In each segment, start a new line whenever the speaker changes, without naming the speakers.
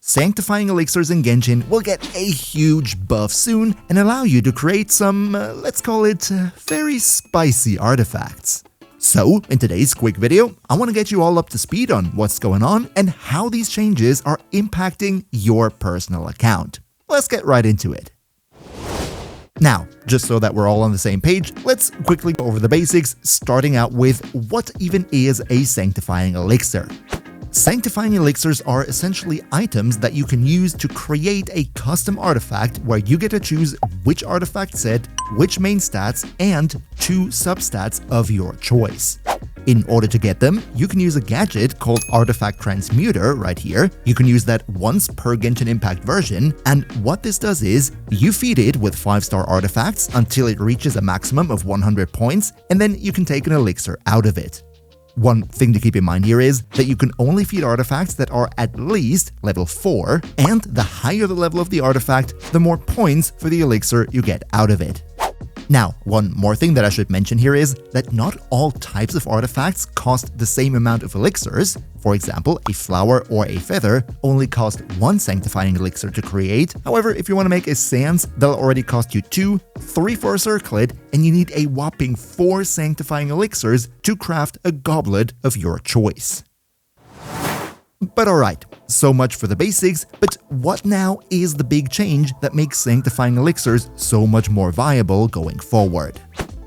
Sanctifying Elixirs in Genshin will get a huge buff soon and allow you to create some, let's call it, very spicy artifacts. So, in today's quick video, I want to get you all up to speed on what's going on and how these changes are impacting your personal account. Let's get right into it. Now, just so that we're all on the same page, let's quickly go over the basics, starting out with what even is a Sanctifying Elixir. Sanctifying Elixirs are essentially items that you can use to create a custom artifact where you get to choose which artifact set, which main stats, and 2 substats of your choice. In order to get them, you can use a gadget called Artifact Transmuter right here. You can use that once per Genshin Impact version, and what this does is, you feed it with 5-star artifacts until it reaches a maximum of 100 points, and then you can take an elixir out of it. One thing to keep in mind here is that you can only feed artifacts that are at least level 4, and the higher the level of the artifact, the more points for the elixir you get out of it. Now, one more thing that I should mention here is that not all types of artifacts cost the same amount of elixirs. For example, a flower or a feather only cost 1 sanctifying elixir to create. However, if you want to make a sans, they'll already cost you 2, 3 for a circlet, and you need a whopping 4 sanctifying elixirs to craft a goblet of your choice. But alright, so much for the basics, but what now is the big change that makes Sanctifying Elixirs so much more viable going forward?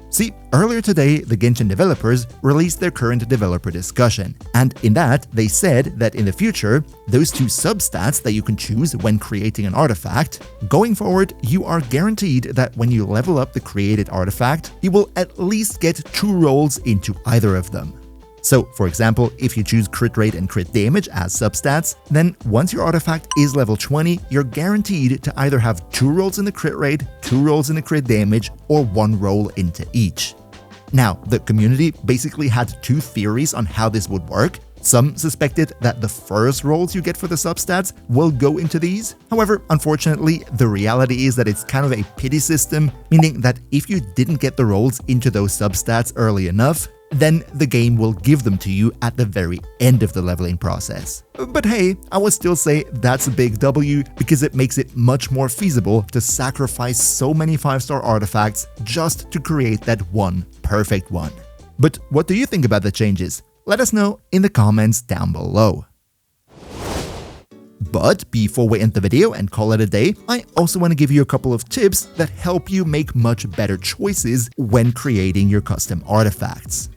See, earlier today, the Genshin developers released their current developer discussion, and in that, they said that in the future, those 2 substats that you can choose when creating an artifact, going forward, you are guaranteed that when you level up the created artifact, you will at least get 2 rolls into either of them. So, for example, if you choose crit rate and crit damage as substats, then once your artifact is level 20, you're guaranteed to either have 2 rolls in the crit rate, 2 rolls in the crit damage, or 1 roll into each. Now, the community basically had 2 theories on how this would work. Some suspected that the first rolls you get for the substats will go into these. However, unfortunately, the reality is that it's kind of a pity system, meaning that if you didn't get the rolls into those substats early enough, then the game will give them to you at the very end of the leveling process. But hey, I would still say that's a big W because it makes it much more feasible to sacrifice so many 5-star artifacts just to create that one perfect one. But what do you think about the changes? Let us know in the comments down below. But before we end the video and call it a day, I also want to give you a couple of tips that help you make much better choices when creating your custom artifacts.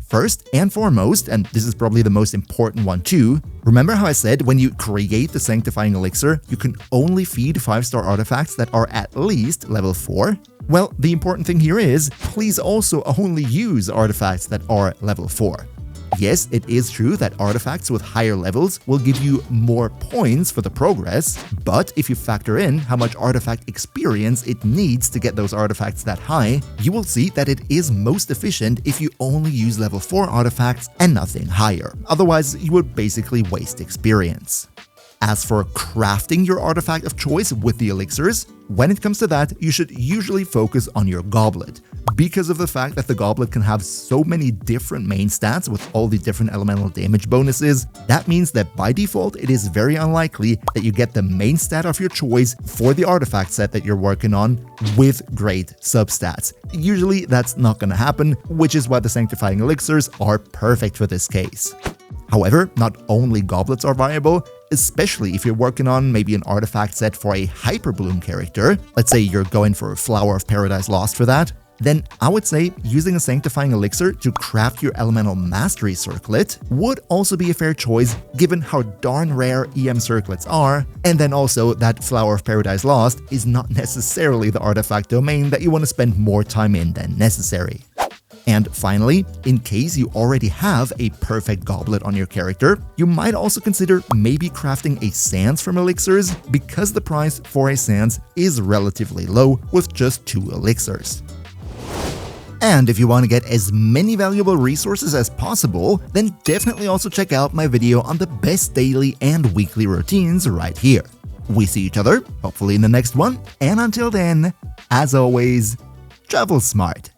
First and foremost, and this is probably the most important one too, remember how I said when you create the Sanctifying Elixir, you can only feed 5-star artifacts that are at least level 4? Well, the important thing here is, please also only use artifacts that are level 4. Yes, it is true that artifacts with higher levels will give you more points for the progress, but if you factor in how much artifact experience it needs to get those artifacts that high, you will see that it is most efficient if you only use level 4 artifacts and nothing higher. Otherwise, you would basically waste experience. As for crafting your artifact of choice with the elixirs, when it comes to that, you should usually focus on your goblet. Because of the fact that the goblet can have so many different main stats with all the different elemental damage bonuses, that means that by default it is very unlikely that you get the main stat of your choice for the artifact set that you're working on with great substats. Usually that's not going to happen, which is why the Sanctifying Elixirs are perfect for this case. However, not only goblets are viable, especially if you're working on maybe an artifact set for a Hyperbloom character, let's say you're going for a Flower of Paradise Lost for that, then I would say using a Sanctifying Elixir to craft your Elemental Mastery Circlet would also be a fair choice given how darn rare EM circlets are, and then also that Flower of Paradise Lost is not necessarily the artifact domain that you want to spend more time in than necessary. And finally, in case you already have a perfect goblet on your character, you might also consider maybe crafting a sans from elixirs because the price for a sans is relatively low with just 2 elixirs. And if you want to get as many valuable resources as possible, then definitely also check out my video on the best daily and weekly routines right here. We see each other, hopefully in the next one, and until then, as always, travel smart.